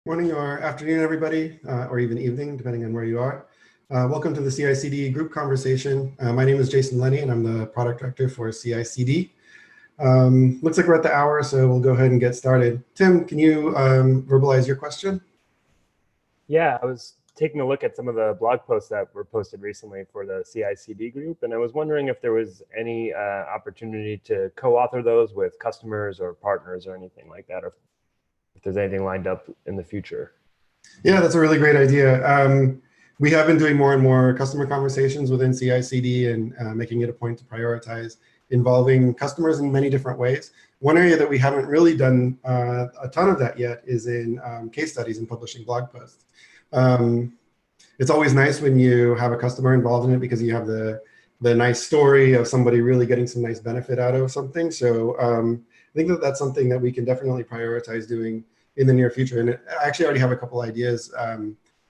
Morning or afternoon, everybody, or even evening, depending on where you are. Welcome to the CI/CD group conversation. My name is Jason Lenny, and I'm the product director for CI/CD. Looks like we're at the hour, so we'll go ahead and get started. Tim, can you verbalize your question? Yeah, I was taking a look at some of the blog posts that were posted recently for the CI/CD group, and I was wondering if there was any opportunity to co-author those with customers or partners or anything like that, or if there's anything lined up in the future. Yeah, that's a really great idea. We have been doing more and more customer conversations within CI/CD and making it a point to prioritize involving customers in many different ways. One area that we haven't really done a ton of that yet is in case studies and publishing blog posts. It's always nice when you have a customer involved in it because you have the nice story of somebody really getting some nice benefit out of something. So I think that that's something that we can definitely prioritize doing in the near future. And I actually already have a couple ideas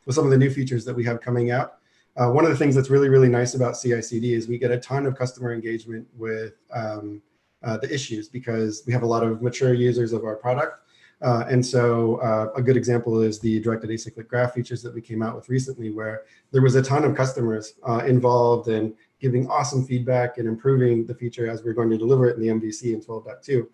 with some of the new features that we have coming out. One of the things that's really, really nice about CI/CD is we get a ton of customer engagement with the issues because we have a lot of mature users of our product. And so a good example is the directed acyclic graph features that we came out with recently, where there was a ton of customers involved in giving awesome feedback and improving the feature as we're going to deliver it in the MVC in 12.2.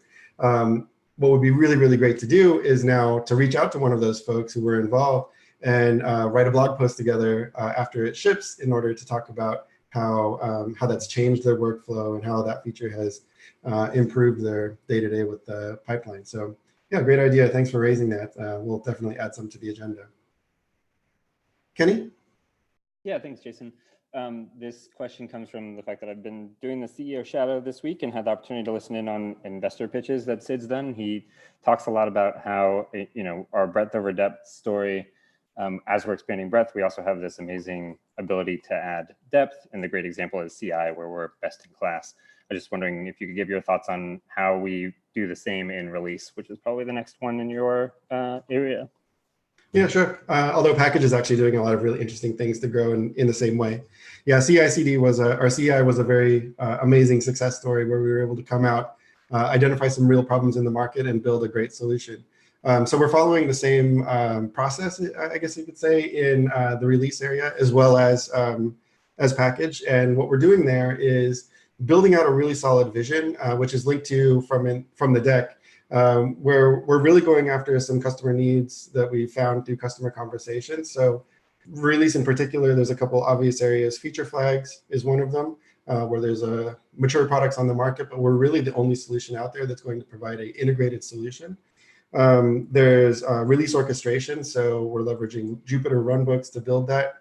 What would be really, really great to do is now to reach out to one of those folks who were involved and write a blog post together after it ships in order to talk about how that's changed their workflow and how that feature has improved their day-to-day with the pipeline. So yeah, great idea. Thanks for raising that. We'll definitely add some to the agenda. Kenny? Yeah, thanks, Jason. This question comes from the fact that I've been doing the CEO Shadow this week and had the opportunity to listen in on investor pitches that Sid's done. He talks a lot about how, our breadth over depth story, as we're expanding breadth, we also have this amazing ability to add depth. And the great example is CI, where we're best in class. I'm just wondering if you could give your thoughts on how we do the same in release, which is probably the next one in your area. Yeah, sure. Although package is actually doing a lot of really interesting things to grow in the same way. Yeah, CI/CD was CI was a very amazing success story where we were able to come out, identify some real problems in the market, and build a great solution. So we're following the same process, I guess you could say, in the release area as well as package. And what we're doing there is building out a really solid vision, which is linked to from the deck. Where we're really going after some customer needs that we found through customer conversations. So release in particular, there's a couple obvious areas. Feature flags is one of them, where there's mature products on the market, but we're really the only solution out there that's going to provide an integrated solution. There's release orchestration, so we're leveraging Jupyter runbooks to build that.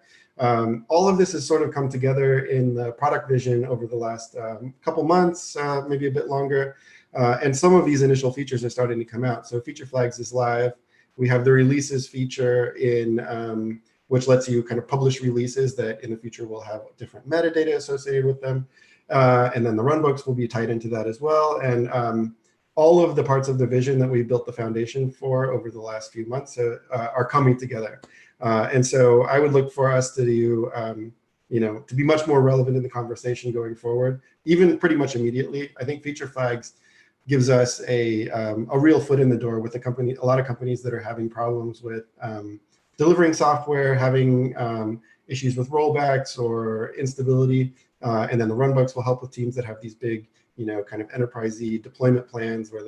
All of this has sort of come together in the product vision over the last couple months, maybe a bit longer. And some of these initial features are starting to come out. So feature flags is live. We have the releases feature in which lets you kind of publish releases that in the future will have different metadata associated with them. And then the runbooks will be tied into that as well. And all of the parts of the vision that we built the foundation for over the last few months are coming together. And so I would look for us to do, to be much more relevant in the conversation going forward, even pretty much immediately. I think feature flags gives us a real foot in the door with a lot of companies that are having problems with delivering software, having issues with rollbacks or instability. And then the runbooks will help with teams that have these big, kind of enterprise-y deployment plans where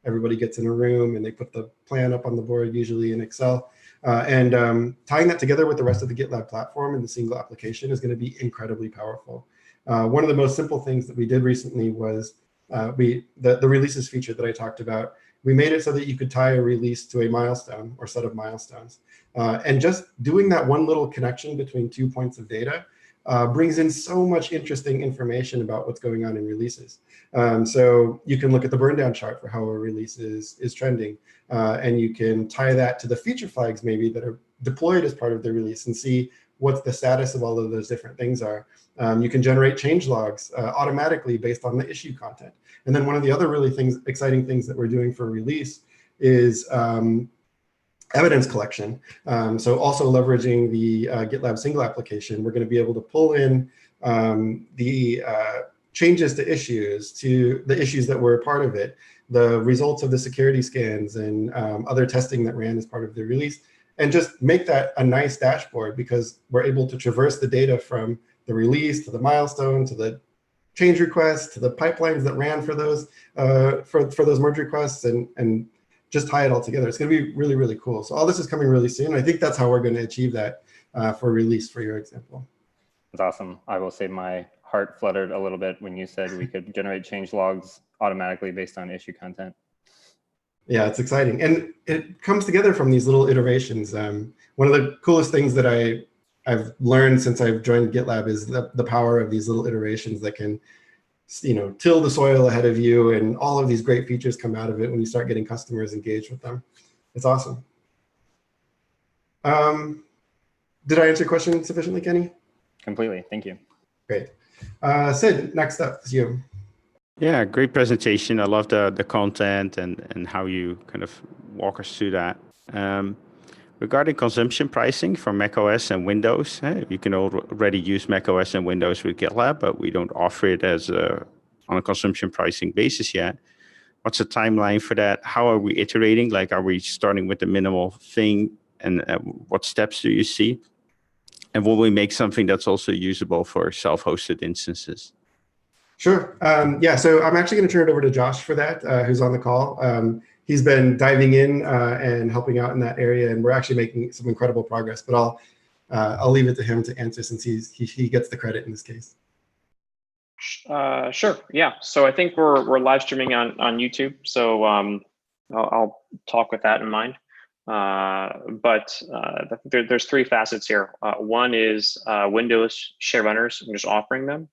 everybody gets in a room and they put the plan up on the board, usually in Excel. And tying that together with the rest of the GitLab platform in the single application is going to be incredibly powerful. One of the most simple things that we did recently was the releases feature that I talked about. We made it so that you could tie a release to a milestone or set of milestones. And just doing that one little connection between 2 points of data brings in so much interesting information about what's going on in releases. So you can look at the burn down chart for how a release is trending. And you can tie that to the feature flags maybe that are deployed as part of the release and see what the status of all of those different things are. You can generate change logs automatically based on the issue content. And then one of the other really exciting things that we're doing for release is evidence collection. So also leveraging the GitLab single application, we're going to be able to pull in the changes to the issues that were a part of it, the results of the security scans and other testing that ran as part of the release, and just make that a nice dashboard, because we're able to traverse the data from the release to the milestone to the change requests to the pipelines that ran for those merge requests, and just tie it all together. It's going to be really, really cool. So all this is coming really soon. I think that's how we're going to achieve that for release, for your example. That's awesome. I will say my heart fluttered a little bit when you said we could generate change logs automatically based on issue content. Yeah, it's exciting. And it comes together from these little iterations. One of the coolest things that I've learned since I've joined GitLab is the power of these little iterations that can, till the soil ahead of you, and all of these great features come out of it when you start getting customers engaged with them. It's awesome. Did I answer your question sufficiently, Kenny? Completely, thank you. Great. Sid, next up is you. Yeah, great presentation. I love the content and how you kind of walk us through that. Regarding consumption pricing for macOS and Windows, you can already use macOS and Windows with GitLab, but we don't offer it as on a consumption pricing basis yet. What's the timeline for that? How are we iterating? Like, are we starting with the minimal thing? And what steps do you see? And will we make something that's also usable for self-hosted instances? Sure. Yeah, so I'm actually going to turn it over to Josh for that, who's on the call. He's been diving in and helping out in that area, and we're actually making some incredible progress. But I'll leave it to him to answer, since he gets the credit in this case. Sure. Yeah. So I think we're live streaming on YouTube. So I'll talk with that in mind. But there's three facets here. One is Windows share runners. I'm just offering them.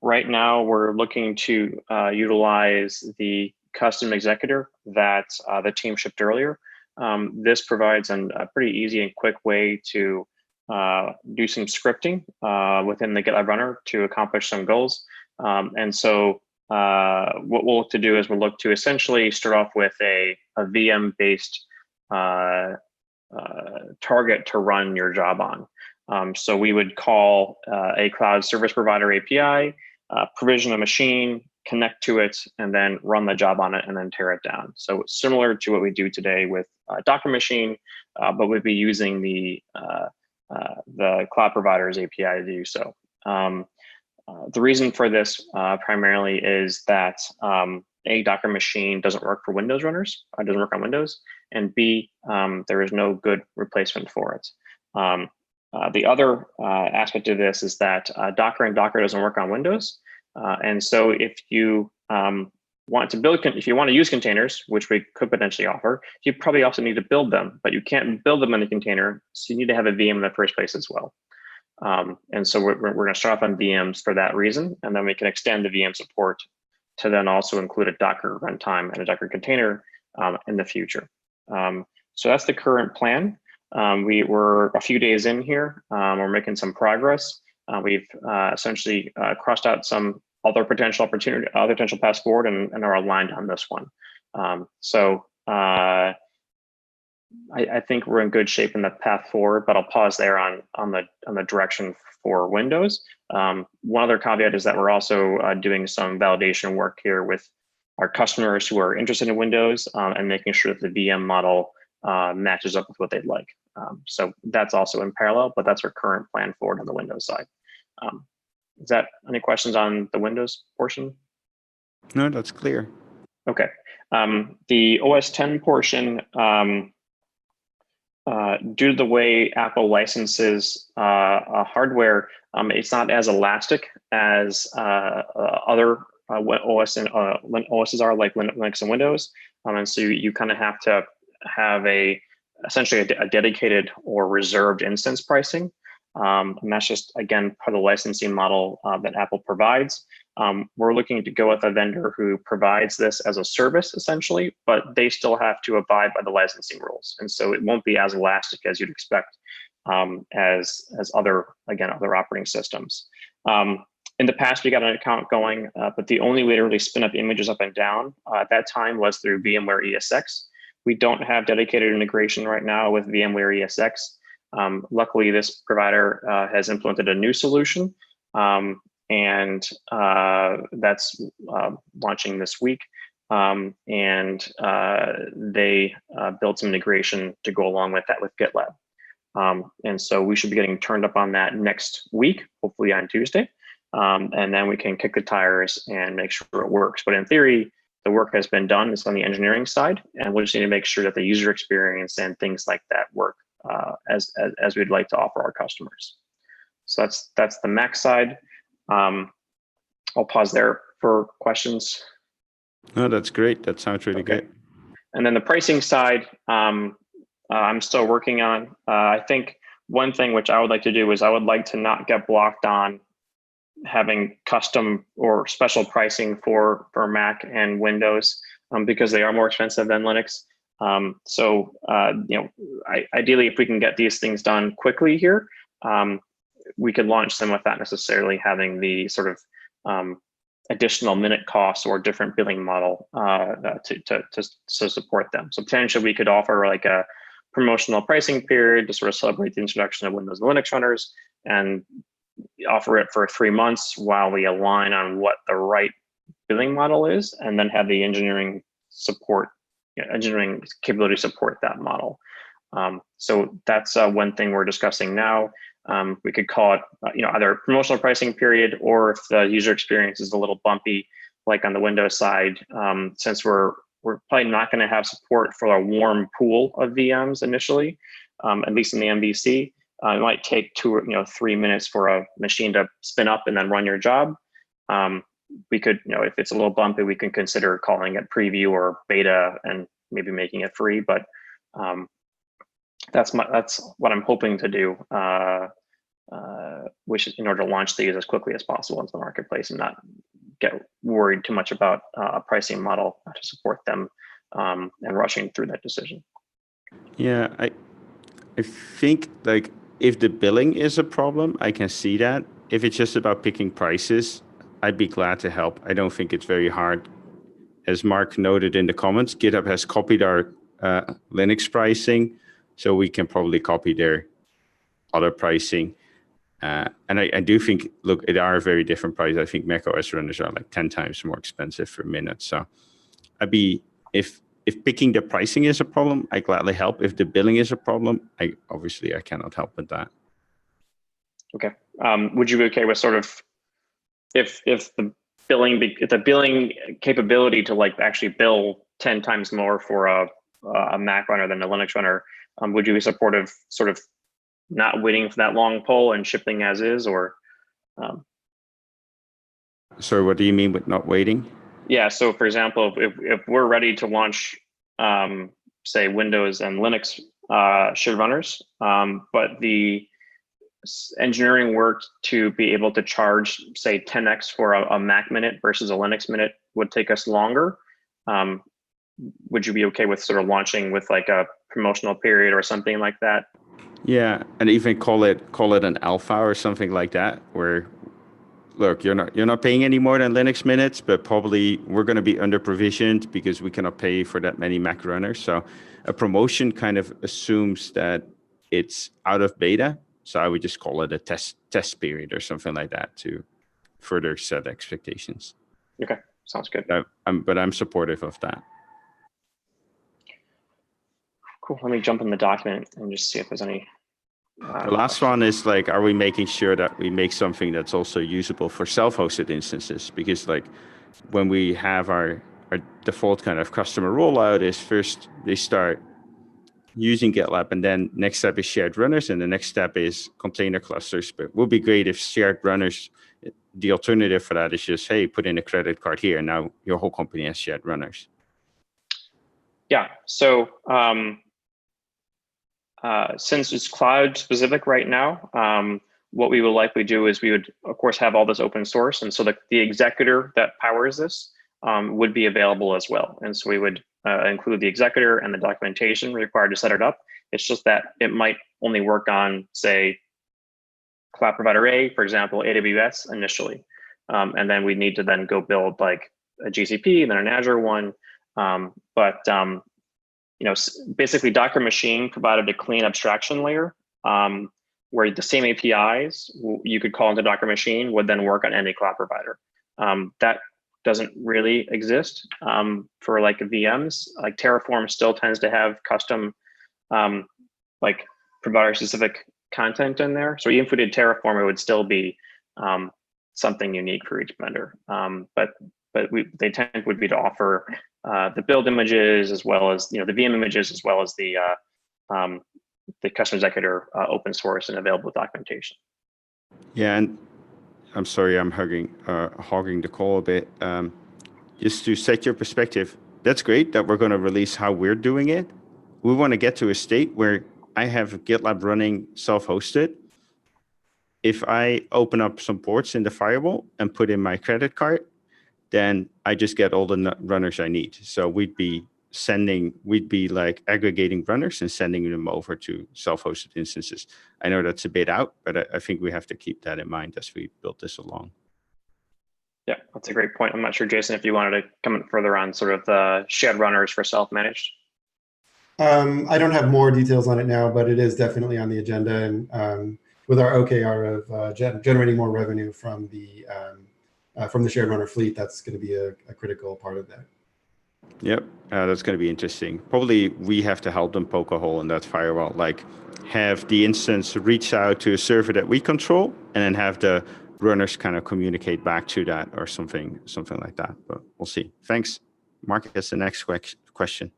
Right now, we're looking to utilize the custom executor that the team shipped earlier. This provides a pretty easy and quick way to do some scripting within the GitLab runner to accomplish some goals. And so what we'll look to do is we'll look to essentially start off with a VM-based target to run your job on. So we would call a cloud service provider API, provision a machine, connect to it, and then run the job on it, and then tear it down. So similar to what we do today with Docker machine, but we'd be using the cloud provider's API to do so. The reason for this primarily is that A, Docker machine doesn't work for Windows runners, it doesn't work on Windows, and B, there is no good replacement for it. The other aspect of this is that Docker and Docker doesn't work on Windows. And so if you want to use containers, which we could potentially offer, you probably also need to build them, but you can't build them in the container. So you need to have a VM in the first place as well. And so we're going to start off on VMs for that reason, and then we can extend the VM support to then also include a Docker runtime and a Docker container in the future. So that's the current plan. We're a few days in here. We're making some progress. We've essentially crossed out some other potential paths forward and are aligned on this one. So I think we're in good shape in the path forward, but I'll pause there on the direction for Windows. One other caveat is that we're also doing some validation work here with our customers who are interested in Windows and making sure that the VM model matches up with what they'd like. So that's also in parallel, but that's our current plan forward on the Windows side. Is that any questions on the Windows portion? No, that's clear. Okay. The OS 10 portion, due to the way Apple licenses hardware, it's not as elastic as other OSs are, like Linux and Windows. And so you kind of have to have essentially a dedicated or reserved instance pricing. And that's just, again, part of the licensing model that Apple provides. We're looking to go with a vendor who provides this as a service, essentially, but they still have to abide by the licensing rules. And so it won't be as elastic as you'd expect as other operating systems. In the past, we got an account going, but the only way to really spin up images up and down at that time was through VMware ESX. We don't have dedicated integration right now with VMware ESX. Luckily, this provider has implemented a new solution, and that's launching this week. and they built some integration to go along with that with GitLab. And so we should be getting turned up on that next week, hopefully on Tuesday. And then we can kick the tires and make sure it works. But in theory, the work has been done. It's on the engineering side, and we'll just need to make sure that the user experience and things like that work as we'd like to offer our customers. So that's the Mac side. I'll pause there for questions. No, that's great. That sounds really good. And then the pricing side, I'm still working on. I think one thing which I would like to do is I would like to not get blocked on having custom or special pricing for Mac and Windows because they are more expensive than Linux. So ideally, if we can get these things done quickly here, we could launch them without necessarily having the sort of additional minute costs or different billing model to support them. So potentially we could offer like a promotional pricing period to sort of celebrate the introduction of Windows and Linux runners and offer it for 3 months while we align on what the right billing model is, and then have the engineering capability support that model. So that's one thing we're discussing now. We could call it, either promotional pricing period, or if the user experience is a little bumpy, like on the Windows side, since we're probably not going to have support for a warm pool of VMs initially, at least in the MVC. It might take 2 or 3 minutes for a machine to spin up and then run your job. We could, if it's a little bumpy, we can consider calling it preview or beta and maybe making it free. But that's what I'm hoping to do, which is in order to launch these as quickly as possible into the marketplace and not get worried too much about a pricing model to support them and rushing through that decision. Yeah, I think like if the billing is a problem, I can see that. If it's just about picking prices, I'd be glad to help. I don't think it's very hard. As Mark noted in the comments, GitHub has copied our Linux pricing, so we can probably copy their other pricing. And I do think, look, it are very different prices. I think macOS runners are like 10 times more expensive per minute. So I'd be, if picking the pricing is a problem, I gladly help. If the billing is a problem, I cannot help with that. Okay. Would you be okay with sort of if the billing capability to like actually bill 10 times more for a Mac runner than a Linux runner, would you be supportive sort of not waiting for that long poll and shipping as is, or? Sorry, what do you mean with not waiting? Yeah, so for example, if we're ready to launch, say Windows and Linux shared runners, but the engineering work to be able to charge, say 10x for a Mac minute versus a Linux minute would take us longer. Would you be okay with sort of launching with like a promotional period or something like that? Yeah, and even call it an alpha or something like that, where look, you're not paying any more than Linux minutes, but probably we're going to be under provisioned because we cannot pay for that many Mac runners. So a promotion kind of assumes that it's out of beta. So I would just call it a test period or something like that to further set expectations. Okay, sounds good. But I'm supportive of that. Cool. Let me jump in the document and just see if there's any. The last one is like, are we making sure that we make something that's also usable for self-hosted instances? Because like when we have our default kind of customer rollout is first they start using GitLab, and then next step is shared runners, and the next step is container clusters. But it would be great if shared runners, the alternative for that is just, hey, put in a credit card here, and now your whole company has shared runners. Yeah, so since it's cloud specific right now, what we will likely do is we would, of course, have all this open source. And so the executor that powers this would be available as well. And so we would include the executor and the documentation required to set it up. It's just that it might only work on, say, cloud provider A, for example, AWS initially. And then we need to then go build like a GCP and then an Azure one. Basically Docker Machine provided a clean abstraction layer where the same APIs you could call into Docker Machine would then work on any cloud provider. That doesn't really exist for like VMs. Like Terraform still tends to have custom like provider specific content in there. So even if we did Terraform, it would still be something unique for each vendor. But the intent would be to offer the build images as well as the VM images as well as the custom executor open source and available documentation. Yeah, and I'm sorry, I'm hogging the call a bit. Just to set your perspective, that's great that we're going to release how we're doing it. We want to get to a state where I have GitLab running self-hosted. If I open up some ports in the firewall and put in my credit card, then I just get all the runners I need. So we'd be like aggregating runners and sending them over to self-hosted instances. I know that's a bit out, but I think we have to keep that in mind as we build this along. Yeah, that's a great point. I'm not sure, Jason, if you wanted to comment further on sort of the shared runners for self-managed. I don't have more details on it now, but it is definitely on the agenda, and with our OKR of generating more revenue from the shared runner fleet, that's going to be a critical part of that. Yep, that's going to be interesting. Probably we have to help them poke a hole in that firewall, like have the instance reach out to a server that we control, and then have the runners kind of communicate back to that or something like that. But we'll see. Thanks. Mark has the next question.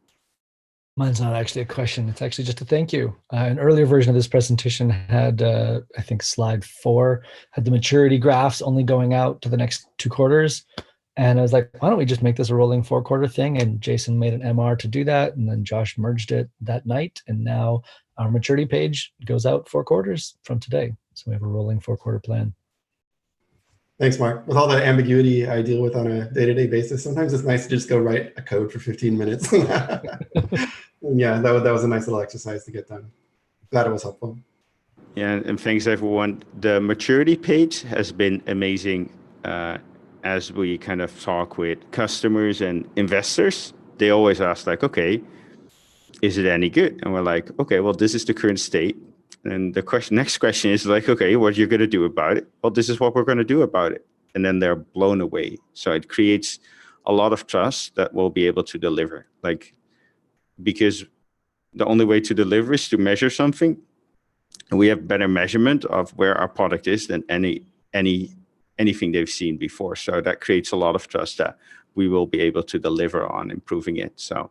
Mine's not actually a question. It's actually just a thank you. An earlier version of this presentation had, I think, slide 4 had the maturity graphs only going out to the next 2 quarters. And I was like, why don't we just make this a rolling 4-quarter thing? And Jason made an MR to do that. And then Josh merged it that night. And now our maturity page goes out 4 quarters from today. So we have a rolling 4-quarter plan. Thanks, Mark. With all the ambiguity I deal with on a day-to-day basis, sometimes it's nice to just go write a code for 15 minutes. Yeah, that was a nice little exercise to get done. Glad it was helpful. Yeah, and thanks everyone. The maturity page has been amazing as we kind of talk with customers and investors. They always ask like, okay, is it any good? And we're like, okay, well, this is the current state. And the next question is like, okay, what are you going to do about it? Well, this is what we're going to do about it. And then they're blown away. So it creates a lot of trust that we'll be able to deliver. Like, because the only way to deliver is to measure something. And we have better measurement of where our product is than anything they've seen before. So that creates a lot of trust that we will be able to deliver on improving it. So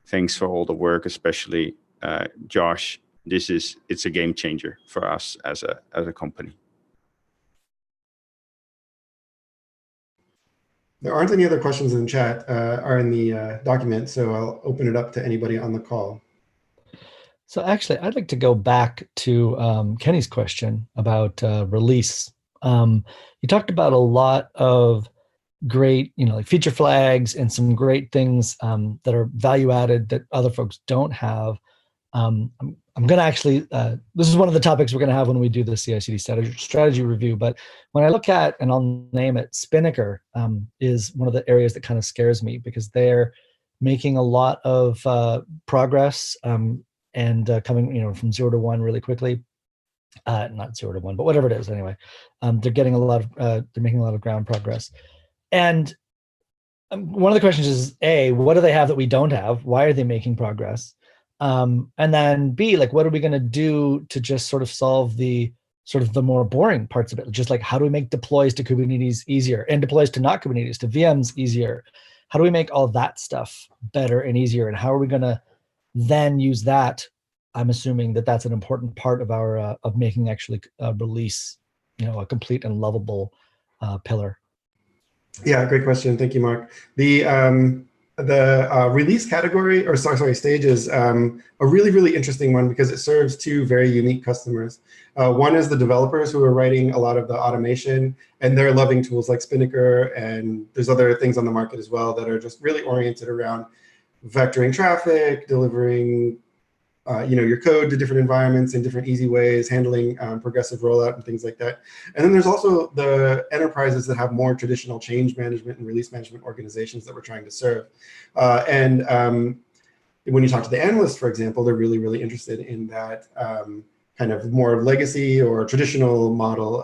thanks for all the work, especially Josh. It's a game changer for us as a company. There aren't any other questions in the chat or in the document, so I'll open it up to anybody on the call. So actually, I'd like to go back to Kenny's question about release. You talked about a lot of great, like feature flags and some great things that are value added that other folks don't have. I'm going to actually, this is one of the topics we're going to have when we do the CI/CD strategy review. But when I look at, and I'll name it, Spinnaker is one of the areas that kind of scares me because they're making a lot of progress and coming, from 0 to 1 really quickly. Not 0 to 1, but whatever it is. Anyway, they're getting they're making a lot of ground progress. And one of the questions is, A, what do they have that we don't have? Why are they making progress? And then B, like, what are we going to do to just sort of solve the more boring parts of it? Just like, how do we make deploys to Kubernetes easier and deploys to not Kubernetes, to VMs easier? How do we make all that stuff better and easier? And how are we going to then use that? I'm assuming that that's an important part of our of making actually release, a complete and lovable pillar. Yeah, great question. Thank you, Mark. The release category, or stage is a really, really interesting one because it serves 2 very unique customers. One is the developers who are writing a lot of the automation, and they're loving tools like Spinnaker, and there's other things on the market as well that are just really oriented around vectoring traffic, delivering your code to different environments in different easy ways, handling progressive rollout and things like that. And then there's also the enterprises that have more traditional change management and release management organizations that we're trying to serve. And when you talk to the analysts, for example, they're really, really interested in that kind of more legacy or traditional model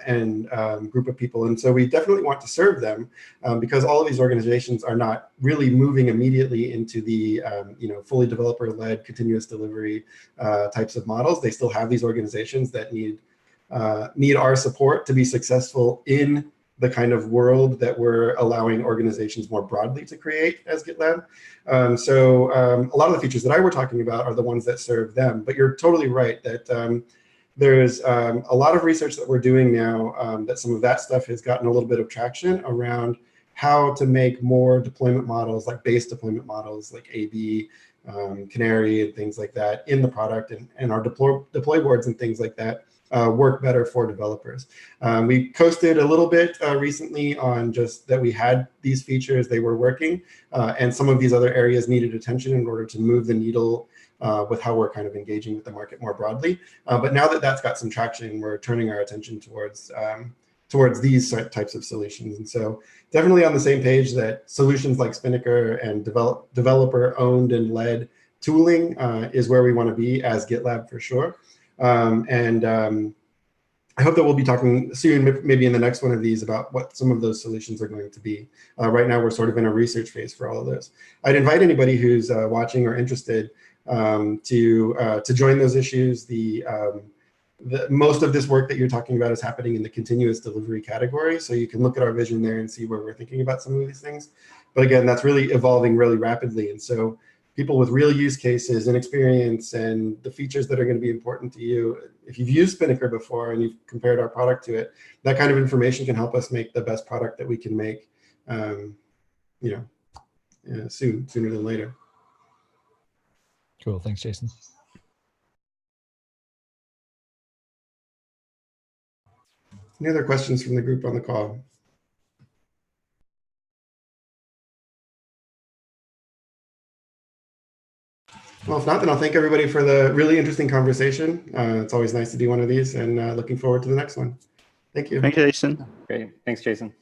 and group of people. And so we definitely want to serve them because all of these organizations are not really moving immediately into the fully developer-led continuous delivery types of models. They still have these organizations that need our support to be successful in the kind of world that we're allowing organizations more broadly to create as GitLab. So a lot of the features that I were talking about are the ones that serve them. But you're totally right that there's a lot of research that we're doing now that some of that stuff has gotten a little bit of traction around how to make more deployment models, like base deployment models, like AB, Canary, and things like that in the product, and our deploy boards and things like that. Work better for developers. We coasted a little bit recently on just that we had these features, they were working, and some of these other areas needed attention in order to move the needle with how we're kind of engaging with the market more broadly. But now that that's got some traction, we're turning our attention towards these types of solutions. And so definitely on the same page that solutions like Spinnaker and developer-owned and led tooling is where we want to be as GitLab for sure. I hope that we'll be talking soon, maybe in the next one of these, about what some of those solutions are going to be. Right now, we're sort of in a research phase for all of those. I'd invite anybody who's watching or interested to join those issues. Most of this work that you're talking about is happening in the continuous delivery category, so you can look at our vision there and see where we're thinking about some of these things. But again, that's really evolving really rapidly, and so people with real use cases and experience and the features that are going to be important to you. If you've used Spinnaker before and you've compared our product to it, that kind of information can help us make the best product that we can make, sooner than later. Cool. Thanks, Jason. Any other questions from the group on the call? Well, if not, then I'll thank everybody for the really interesting conversation. It's always nice to do one of these, and looking forward to the next one. Thank you. Thank you, Jason. Great. Thanks, Jason.